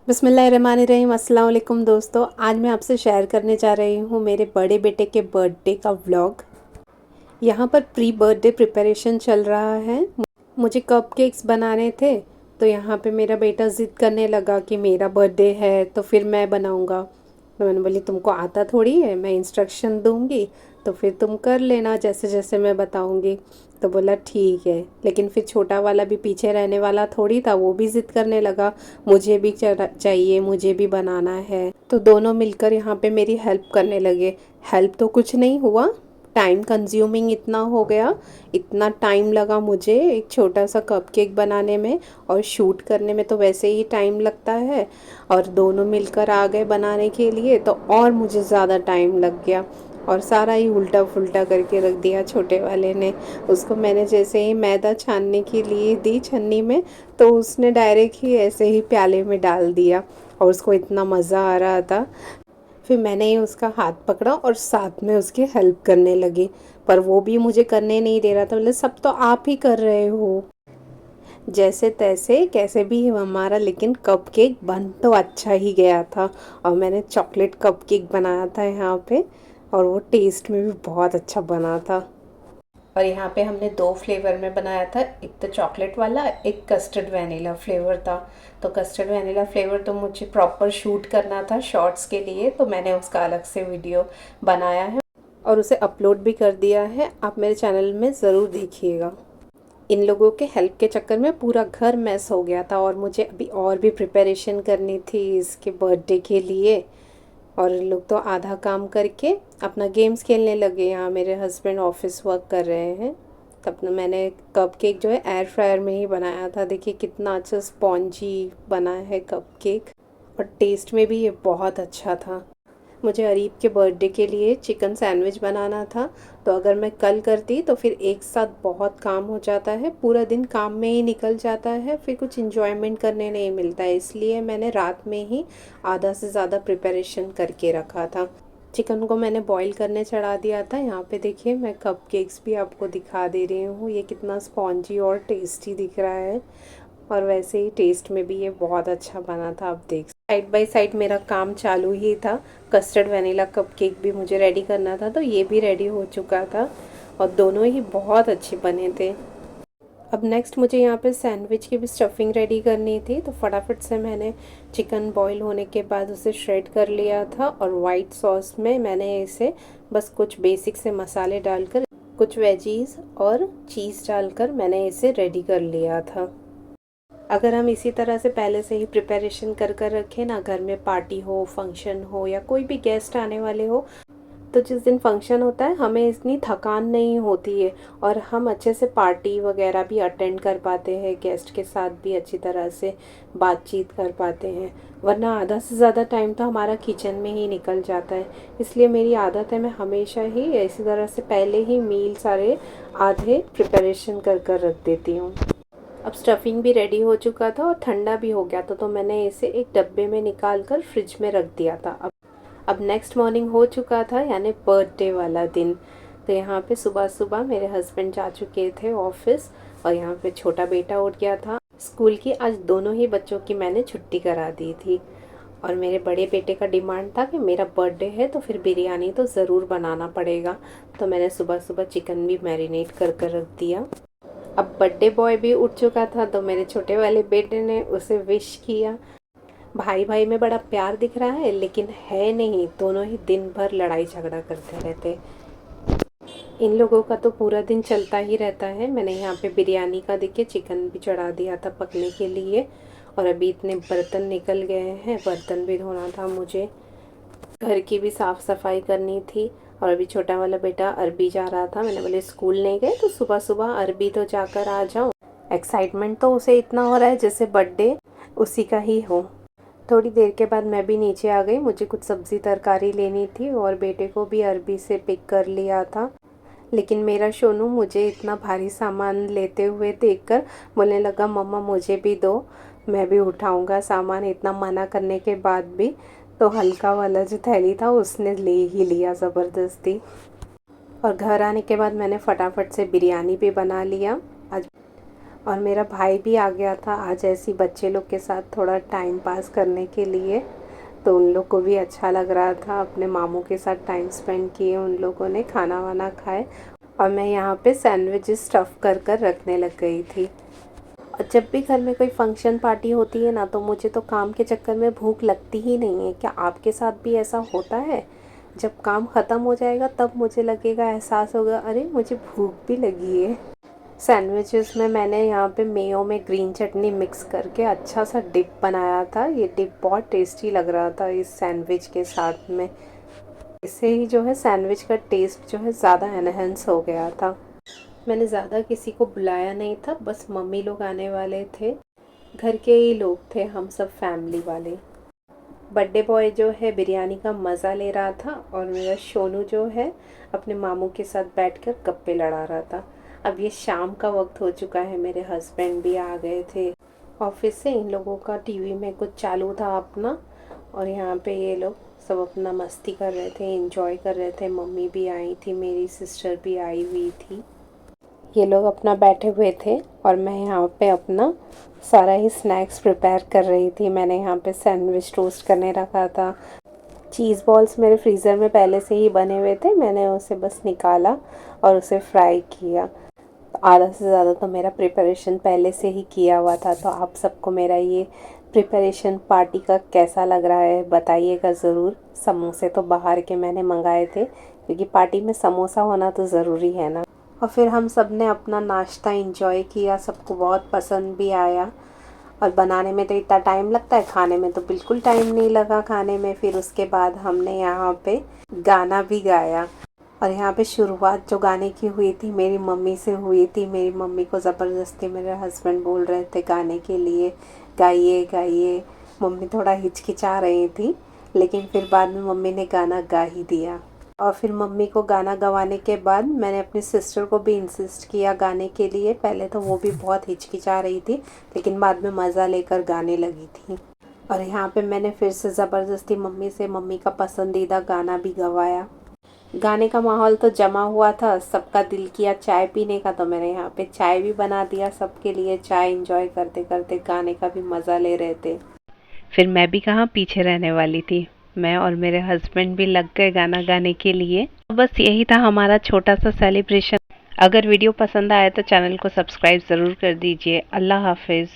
बिस्मिल्लाहिर्रहमानिर्रहीम। अस्सलाम वालेकुम दोस्तों, आज मैं आपसे शेयर करने जा रही हूँ मेरे बड़े बेटे के बर्थडे का व्लॉग। यहाँ पर प्री बर्थडे प्रिपरेशन चल रहा है। मुझे कपकेक्स बनाने थे, तो यहाँ पे मेरा बेटा ज़िद करने लगा कि मेरा बर्थडे है तो फिर मैं बनाऊँगा। तो मैंने बोली तुमको आता थोड़ी है, मैं इंस्ट्रक्शन दूँगी तो फिर तुम कर लेना जैसे जैसे मैं बताऊँगी। तो बोला ठीक है, लेकिन फिर छोटा वाला भी पीछे रहने वाला थोड़ी था, वो भी ज़िद करने लगा मुझे भी चाहिए, मुझे भी बनाना है। तो दोनों मिलकर यहाँ पे मेरी हेल्प करने लगे। हेल्प तो कुछ नहीं हुआ, टाइम कंज्यूमिंग इतना हो गया, इतना टाइम लगा मुझे एक छोटा सा कपकेक बनाने में, और शूट करने में तो वैसे ही टाइम लगता है, और दोनों मिलकर आ गए बनाने के लिए तो और मुझे ज़्यादा टाइम लग गया और सारा ही उल्टा फुल्टा करके रख दिया छोटे वाले ने। उसको मैंने जैसे ही मैदा छानने के लिए दी छन्नी में, तो उसने डायरेक्ट ही ऐसे ही प्याले में डाल दिया और उसको इतना मज़ा आ रहा था। फिर मैंने ही उसका हाथ पकड़ा और साथ में उसकी हेल्प करने लगी, पर वो भी मुझे करने नहीं दे रहा था। बोले सब तो आप ही कर रहे हो। जैसे तैसे कैसे भी हमारा लेकिन कपकेक बन तो अच्छा ही गया था, और मैंने चॉकलेट कपकेक बनाया था यहाँ पे, और वो टेस्ट में भी बहुत अच्छा बना था। और यहाँ पे हमने दो फ्लेवर में बनाया था, एक तो चॉकलेट वाला, एक कस्टर्ड वनीला फ्लेवर था। तो कस्टर्ड वनीला फ्लेवर तो मुझे प्रॉपर शूट करना था शॉर्ट्स के लिए, तो मैंने उसका अलग से वीडियो बनाया है और उसे अपलोड भी कर दिया है, आप मेरे चैनल में ज़रूर देखिएगा। इन लोगों के हेल्प के चक्कर में पूरा घर मैस हो गया था, और मुझे अभी और भी प्रिपरेशन करनी थी इसके बर्थडे के लिए। और लोग तो आधा काम करके अपना गेम्स खेलने लगे। यहाँ मेरे हस्बैंड ऑफिस वर्क कर रहे हैं। तब मैंने कपकेक जो है एयर फ्रायर में ही बनाया था। देखिए कितना अच्छा स्पॉन्जी बना है कपकेक, और टेस्ट में भी ये बहुत अच्छा था। मुझे अरीब के बर्थडे के लिए चिकन सैंडविच बनाना था, तो अगर मैं कल करती तो फिर एक साथ बहुत काम हो जाता है, पूरा दिन काम में ही निकल जाता है, फिर कुछ इन्जॉयमेंट करने नहीं मिलता है। इसलिए मैंने रात में ही आधा से ज़्यादा प्रिपरेशन करके रखा था। चिकन को मैंने बॉईल करने चढ़ा दिया था। यहाँ पे देखिए मैं कपकेक्स भी आपको दिखा दे रही हूँ, ये कितना स्पॉन्जी और टेस्टी दिख रहा है, और वैसे ही टेस्ट में भी ये बहुत अच्छा बना था। आप देख साइड बाय साइड मेरा काम चालू ही था। कस्टर्ड वनीला कपकेक भी मुझे रेडी करना था, तो ये भी रेडी हो चुका था, और दोनों ही बहुत अच्छे बने थे। अब नेक्स्ट मुझे यहाँ पे सैंडविच की भी स्टफिंग रेडी करनी थी, तो फटाफट से मैंने चिकन बॉईल होने के बाद उसे श्रेड कर लिया था, और वाइट सॉस में मैंने इसे बस कुछ बेसिक से मसाले डालकर, कुछ वेजीज और चीज़ डालकर मैंने इसे रेडी कर लिया था। अगर हम इसी तरह से पहले से ही प्रिपरेशन कर कर रखें ना, घर में पार्टी हो, फंक्शन हो, या कोई भी गेस्ट आने वाले हो, तो जिस दिन फंक्शन होता है हमें इतनी थकान नहीं होती है, और हम अच्छे से पार्टी वगैरह भी अटेंड कर पाते हैं, गेस्ट के साथ भी अच्छी तरह से बातचीत कर पाते हैं। वरना आधा से ज़्यादा टाइम तो हमारा किचन में ही निकल जाता है। इसलिए मेरी आदत है, मैं हमेशा ही इसी तरह से पहले ही मील सारे आधे प्रिपरेशन कर कर रख देती हूँ। अब स्टफिंग भी रेडी हो चुका था और ठंडा भी हो गया था, तो मैंने इसे एक डब्बे में निकाल कर फ्रिज में रख दिया था। अब नेक्स्ट मॉर्निंग हो चुका था, यानी बर्थडे वाला दिन। तो यहाँ पे सुबह सुबह मेरे हस्बैंड जा चुके थे ऑफिस, और यहाँ पे छोटा बेटा उठ गया था स्कूल की। आज दोनों ही बच्चों की मैंने छुट्टी करा दी थी, और मेरे बड़े बेटे का डिमांड था कि मेरा बर्थडे है तो फिर बिरयानी तो ज़रूर बनाना पड़ेगा। तो मैंने सुबह सुबह चिकन भी मैरिनेट कर कर रख दिया। अब बर्थडे बॉय भी उठ चुका था, तो मेरे छोटे वाले बेटे ने उसे विश किया। भाई भाई में बड़ा प्यार दिख रहा है, लेकिन है नहीं, दोनों ही दिन भर लड़ाई झगड़ा करते रहते। इन लोगों का तो पूरा दिन चलता ही रहता है। मैंने यहाँ पे बिरयानी का देखिए चिकन भी चढ़ा दिया था पकने के लिए, और अभी इतने बर्तन निकल गए हैं, बर्तन भी धोना था मुझे, घर की भी साफ़ सफाई करनी थी। और अभी छोटा वाला बेटा अरबी जा रहा था, मैंने बोले स्कूल नहीं गए तो सुबह सुबह अरबी तो जाकर आ जाओ। एक्साइटमेंट तो उसे इतना हो रहा है जैसे बर्थडे उसी का ही हो। थोड़ी देर के बाद मैं भी नीचे आ गई, मुझे कुछ सब्ज़ी तरकारी लेनी थी, और बेटे को भी अरबी से पिक कर लिया था। लेकिन मेरा शोनू मुझे इतना भारी सामान लेते हुए देखकर बोलने लगा मम्मा मुझे भी दो, मैं भी उठाऊंगा सामान। इतना मना करने के बाद भी तो हल्का वाला जो थैली था उसने ले ही लिया ज़बरदस्ती। और घर आने के बाद मैंने फटाफट से बिरयानी भी बना लिया। आज और मेरा भाई भी आ गया था आज ऐसी बच्चे लोग के साथ थोड़ा टाइम पास करने के लिए। तो उन लोग को भी अच्छा लग रहा था, अपने मामू के साथ टाइम स्पेंड किए उन लोगों ने, खाना वाना खाए। और मैं यहाँ पे सैंडविचेस स्टफ़ कर कर रखने लग गई थी। और जब भी घर में कोई फंक्शन पार्टी होती है ना, तो मुझे तो काम के चक्कर में भूख लगती ही नहीं है। क्या आपके साथ भी ऐसा होता है? जब काम ख़त्म हो जाएगा तब मुझे लगेगा, एहसास होगा, अरे मुझे भूख भी लगी है। सैंडविचेस में मैंने यहाँ पे मेयो में ग्रीन चटनी मिक्स करके अच्छा सा डिप बनाया था। ये डिप बहुत टेस्टी लग रहा था इस सैंडविच के साथ में। इससे ही जो है सैंडविच का टेस्ट जो है ज़्यादा एनहेंस हो गया था। मैंने ज़्यादा किसी को बुलाया नहीं था, बस मम्मी लोग आने वाले थे, घर के ही लोग थे, हम सब फैमिली वाले। बर्थडे बॉय जो है बिरयानी का मज़ा ले रहा था और मेरा सोनू जो है अपने मामू के साथ बैठकर गप्पे लड़ा रहा था। अब ये शाम का वक्त हो चुका है, मेरे हस्बैंड भी आ गए थे ऑफिस से। इन लोगों का टीवी में कुछ चालू था अपना, और यहाँ पे ये लोग सब अपना मस्ती कर रहे थे, एंजॉय कर रहे थे। मम्मी भी आई थी, मेरी सिस्टर भी आई हुई थी। ये लोग अपना बैठे हुए थे और मैं यहाँ पे अपना सारा ही स्नैक्स प्रिपेयर कर रही थी। मैंने यहाँ पे सैंडविच टोस्ट करने रखा था। चीज़ बॉल्स मेरे फ्रीज़र में पहले से ही बने हुए थे, मैंने उसे बस निकाला और उसे फ्राई किया। तो आधा से ज़्यादा तो मेरा प्रिपरेशन पहले से ही किया हुआ था। तो आप सबको मेरा ये प्रिपरेशन पार्टी का कैसा लग रहा है बताइएगा ज़रूर। समोसे तो बाहर के मैंने मंगाए थे, क्योंकि पार्टी में समोसा होना तो ज़रूरी है ना। और फिर हम सब ने अपना नाश्ता एंजॉय किया, सबको बहुत पसंद भी आया। और बनाने में तो इतना टाइम लगता है, खाने में तो बिल्कुल टाइम नहीं लगा खाने में। फिर उसके बाद हमने यहाँ पे गाना भी गाया। और यहाँ पे शुरुआत जो गाने की हुई थी मेरी मम्मी से हुई थी। मेरी मम्मी को ज़बरदस्ती मेरे हस्बैंड बोल रहे थे गाने के लिए, गाइए गाइए। मम्मी थोड़ा हिचकिचा रही थी, लेकिन फिर बाद में मम्मी ने गाना गा ही दिया। और फिर मम्मी को गाना गवाने के बाद मैंने अपनी सिस्टर को भी इंसिस्ट किया गाने के लिए। पहले तो वो भी बहुत हिचकिचा रही थी, लेकिन बाद में मज़ा लेकर गाने लगी थी। और यहाँ पे मैंने फिर से ज़बरदस्ती मम्मी से मम्मी का पसंदीदा गाना भी गवाया। गाने का माहौल तो जमा हुआ था, सबका दिल किया चाय पीने का, तो मैंने यहाँ पे चाय भी बना दिया सबके लिए। चाय एंजॉय करते करते गाने का भी मज़ा ले रहे थे। फिर मैं भी कहाँ पीछे रहने वाली थी, मैं और मेरे हस्बैंड भी लग गए गाना गाने के लिए। बस यही था हमारा छोटा सा सेलिब्रेशन। अगर वीडियो पसंद आया तो चैनल को सब्सक्राइब ज़रूर कर दीजिए। अल्लाह हाफिज़।